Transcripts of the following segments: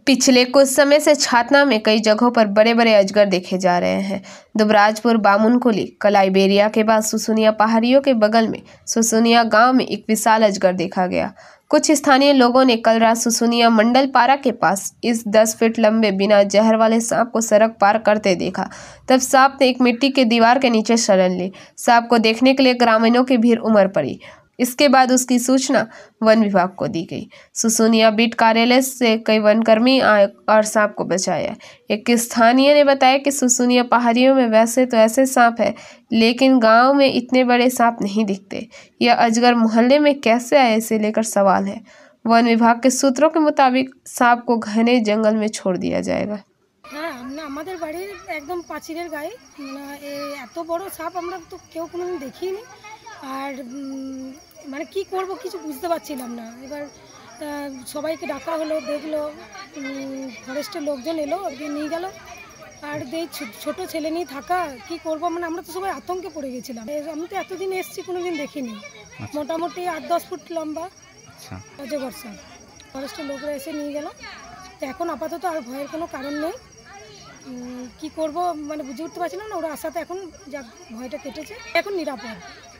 पिछले कुछ समय से छातना में कई जगहों पर बड़े बड़े अजगर देखे जा रहे हैं। दुबराजपुर, बामुनकुली, कलाईबेरिया के बाद सुसुनिया पहाड़ियों के बगल में सुसुनिया गांव में एक विशाल अजगर देखा गया। कुछ स्थानीय लोगों ने कल रात सुसुनिया मंडल पारा के पास इस 10 फीट लंबे बिना जहर वाले सांप को सड़क पार करते देखा। तब सांप ने एक मिट्टी के दीवार के नीचे शरण ली। सांप को देखने के लिए ग्रामीणों की भीड़ उमड़ पड़ी। इसके बाद उसकी सूचना वन विभाग को दी गई। सुसुनिया बीट कार्यालय से कई वनकर्मी आए और सांप को बचाया। एक स्थानीय ने बताया कि सुसुनिया पहाड़ियों में वैसे तो ऐसे सांप है, लेकिन गांव में इतने बड़े सांप नहीं दिखते। यह अजगर मोहल्ले में कैसे आए, इसे लेकर सवाल है। वन विभाग के सूत्रों के मुताबिक सांप को घने जंगल में छोड़ दिया जाएगा। আমাদের বাড়ির একদম পাঁচিলের গায়ে এত বড় সাপ আমরা তো কেউ কোনোদিন দেখিনি। আর মানে কি করব কিছু বুঝতে পারছিলাম না। এবার সবাইকে ডাকা হলো, দেখলো, ফরেস্টের লোকজন এলো, নিয়ে গেল। আর ছোট ছেলে নিয়ে থাকা কি করব, মানে আমরা তো সবাই আতঙ্কে পড়ে গেছিলাম। আমি তো এতদিন এসেছি কোনোদিন দেখিনি। মোটামুটি 8-10 ফুট লম্বা অজগর সাপ। ফরেস্টের লোকরা এসে নিয়ে গেল। তো এখন আপাতত আর ভয়ের কোনো কারণ নেই। কি করব মানে বুঝে উঠতে পারছিলাম না। ওরা আসাতে এখন যা ভয়টা কেটেছে, এখন নিরাপদ।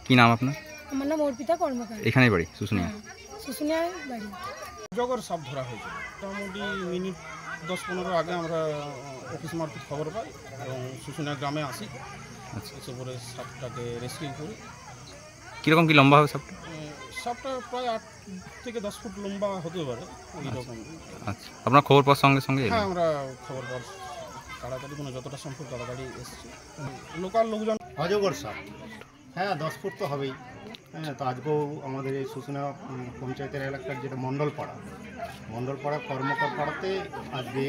কি নাম আপনার? আমার নাম অর্পিতা কর্মকার। এখানেই বাড়ি সুসুনিয়া? সুসুনিয়ায় বাড়ি। অজগর সাপ ধরা হয়েছে। মোটামুটি মিনিট 10-15 আগে আমরা অফিস মারফত খবর পাই এবং সুসুনিয়া গ্রামে আসি। এসে পরে সাপটাকে রেস্কিউ করি। কীরকম কি লম্বা হবে সাপটা? সাপটা প্রায় 8 থেকে 10 ফুট লম্বা হতে পারে এইরকম। আচ্ছা, আপনার খবর পাওয়ার সঙ্গে সঙ্গে? হ্যাঁ, আমরা খবর পাওয়ার তাড়াতাড়ি যতটা সম্ভব তাড়াতাড়ি এসেছি। লোকাল লোকজন অজগর সাপ, হ্যাঁ 10 ফুট তো হবেই। হ্যাঁ, তো আজকেও আমাদের এই সুসুনিয়া পঞ্চায়েতের এলাকার যেটা মণ্ডলপাড়া কর্মকার পাড়াতে আজকে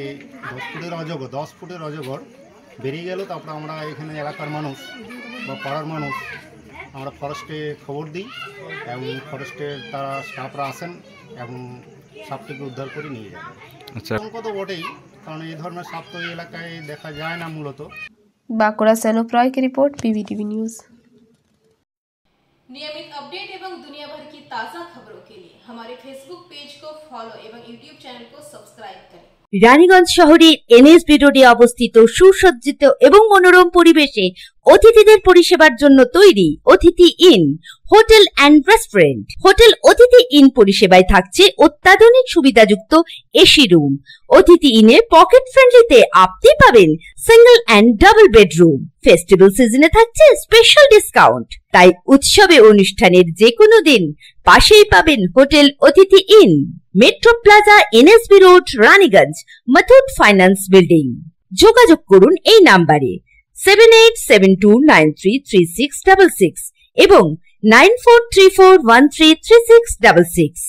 10 ফুটের অজগর বেরিয়ে গেল। তারপরে আমরা এখানে এলাকার মানুষ বা পাড়ার মানুষ আমরা ফরেস্টে খবর দিই এবং ফরেস্টের তারা স্টাফরা আসেন এবং সাপটিকে উদ্ধার করে নিয়ে যান। আচ্ছা, আতঙ্ক তো বটেই, কারণ এই ধরনের সাপ তো এই এলাকায় দেখা যায় না মূলত। बांकुड़ा से अनुप रॉय की रिपोर्ट, PVTV न्यूज़। नियमित अपडेट एवं दुनिया भर की ताज़ा खबरों के लिए हमारे फेसबुक पेज को फॉलो एवं यूट्यूब चैनल को सब्सक्राइब करें। রানীগঞ্জ শহরের NSB রোডে অবস্থিত সুসজ্জিত এবং মনোরম পরিবেশে অতিথিদের পরিষেবার জন্য তৈরি অতিথি in hotel and restaurant. Hotel অতিথি ইন পরিষেবায় থাকছে অত্যাধুনিক সুবিধাযুক্ত এসি রুম। অতিথি ইনে পকেট ফ্রেন্ডলিতে আপনি পাবেন single and double bedroom. Festival সিজনে থাকছে স্পেশাল ডিসকাউন্ট। তাই উৎসবে অনুষ্ঠানের যে কোনো দিন পাশেই পাবেন হোটেল অতিথি in, metro plaza, NSB road, Raniganj, Muthoot finance building. যোগাযোগ করুন এই নাম্বারে 7872933666 এবং 9434133666।